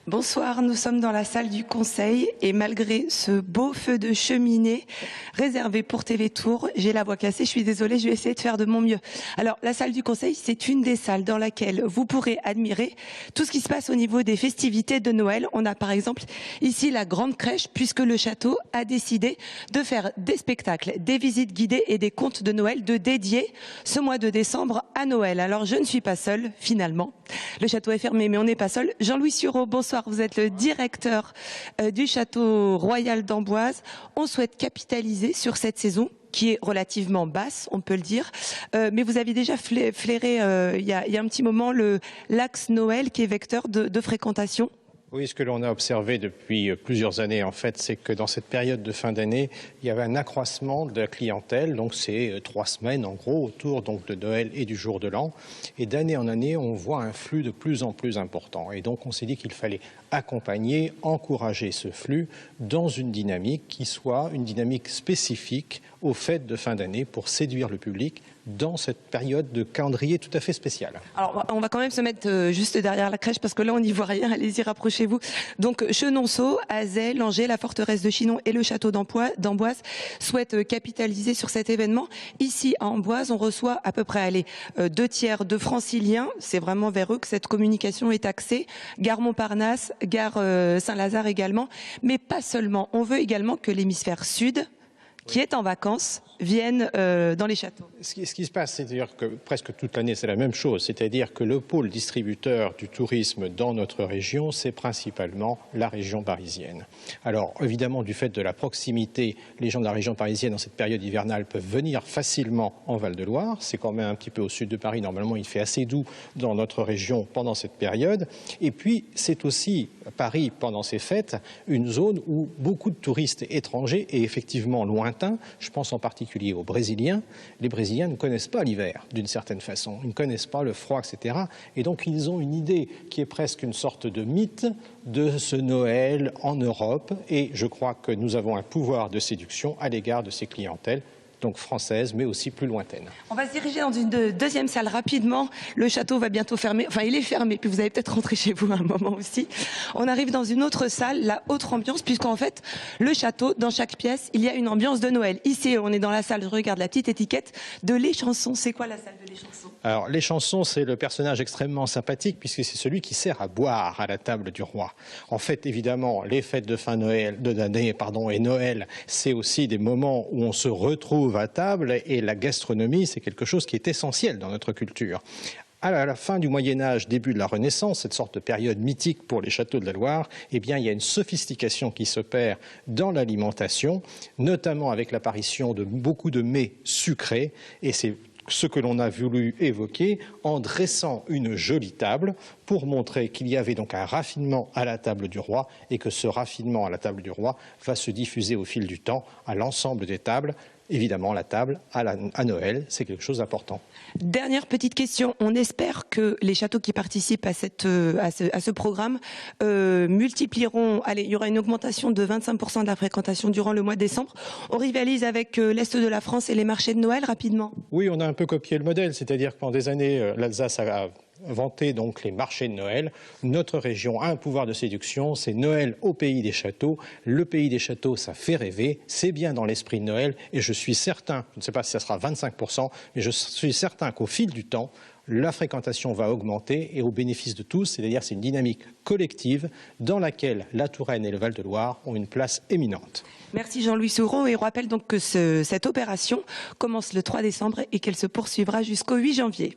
Bonsoir, nous sommes dans la salle du Conseil et malgré ce beau feu de cheminée réservé pour TV Tour, j'ai la voix cassée, je suis désolée, je vais essayer de faire de mon mieux. Alors, la salle du Conseil, c'est une des salles dans laquelle vous pourrez admirer tout ce qui se passe au niveau des festivités de Noël. On a par exemple ici la grande crèche puisque le château a décidé de faire des spectacles, des visites guidées et des contes de Noël, de dédier ce mois de décembre à Noël. Alors, je ne suis pas seule, finalement. Le château est fermé, mais on n'est pas seul. Jean-Louis Sureau, bonsoir. Vous êtes le directeur du château royal d'Amboise. On souhaite capitaliser sur cette saison qui est relativement basse, on peut le dire. Mais vous avez déjà flairé il y a un petit moment l'axe Noël qui est vecteur de fréquentation. Oui, ce que l'on a observé depuis plusieurs années, en fait, c'est que dans cette période de fin d'année, il y avait un accroissement de la clientèle. Donc, c'est 3 semaines, en gros, autour donc, de Noël et du jour de l'an. Et d'année en année, on voit un flux de plus en plus important. Et donc, on s'est dit qu'il fallait accompagner, encourager ce flux dans une dynamique qui soit une dynamique spécifique aux fêtes de fin d'année pour séduire le public dans cette période de calendrier tout à fait spéciale. Alors, on va quand même se mettre juste derrière la crèche parce que là, on n'y voit rien. Allez-y, rapprochez-vous. Donc, Chenonceau, Azay, Langeais, la forteresse de Chinon et le château d'Amboise souhaitent capitaliser sur cet événement. Ici, à Amboise, on reçoit à peu près 2/3 de franciliens. C'est vraiment vers eux que cette communication est axée. Gare Montparnasse, gare Saint-Lazare également. Mais pas seulement. On veut également que l'hémisphère sud, qui est en vacances, viennent dans les châteaux. Ce qui se passe, c'est-à-dire que presque toute l'année, c'est la même chose. C'est-à-dire que le pôle distributeur du tourisme dans notre région, c'est principalement la région parisienne. Alors, évidemment, du fait de la proximité, les gens de la région parisienne, dans cette période hivernale, peuvent venir facilement en Val-de-Loire. C'est quand même un petit peu au sud de Paris. Normalement, il fait assez doux dans notre région pendant cette période. Et puis, c'est aussi, Paris, pendant ces fêtes, une zone où beaucoup de touristes étrangers et effectivement lointains, je pense en particulier aux Brésiliens. Les Brésiliens ne connaissent pas l'hiver, d'une certaine façon. Ils ne connaissent pas le froid, etc. Et donc, ils ont une idée qui est presque une sorte de mythe de ce Noël en Europe. Et je crois que nous avons un pouvoir de séduction à l'égard de ces clientèles, donc françaises, mais aussi plus lointaines. On va se diriger dans une deuxième salle rapidement. Le château va bientôt fermer. Enfin, il est fermé, puis vous allez peut-être rentrer chez vous à un moment aussi. On arrive dans une autre salle, la autre ambiance, puisqu'en fait, le château, dans chaque pièce, il y a une ambiance de Noël. Ici, on est dans la salle, je regarde la petite étiquette de Les Chansons. C'est quoi la salle de Les Chansons? Alors, Les Chansons, c'est le personnage extrêmement sympathique, puisque c'est celui qui sert à boire à la table du roi. En fait, évidemment, les fêtes de fin Noël, d'année, et Noël, c'est aussi des moments où on se retrouve à table, et la gastronomie, c'est quelque chose qui est essentiel dans notre culture. À la fin du Moyen-Âge, début de la Renaissance, cette sorte de période mythique pour les châteaux de la Loire, eh bien, il y a une sophistication qui s'opère dans l'alimentation, notamment avec l'apparition de beaucoup de mets sucrés, et c'est ce que l'on a voulu évoquer en dressant une jolie table pour montrer qu'il y avait donc un raffinement à la table du roi et que ce raffinement à la table du roi va se diffuser au fil du temps à l'ensemble des tables. Évidemment, la table à Noël, c'est quelque chose d'important. Dernière petite question. On espère que les châteaux qui participent à ce programme multiplieront. Allez, il y aura une augmentation de 25% de la fréquentation durant le mois de décembre. On rivalise avec l'Est de la France et les marchés de Noël rapidement. Oui, on a un peu copié le modèle. C'est-à-dire que pendant des années, l'Alsace a vanter donc les marchés de Noël. Notre région a un pouvoir de séduction, c'est Noël au pays des châteaux. Le pays des châteaux, ça fait rêver, c'est bien dans l'esprit de Noël et je suis certain, je ne sais pas si ça sera 25%, mais je suis certain qu'au fil du temps, la fréquentation va augmenter et au bénéfice de tous, c'est-à-dire c'est une dynamique collective dans laquelle la Touraine et le Val-de-Loire ont une place éminente. Merci Jean-Louis Sureau et on rappelle donc que cette opération commence le 3 décembre et qu'elle se poursuivra jusqu'au 8 janvier.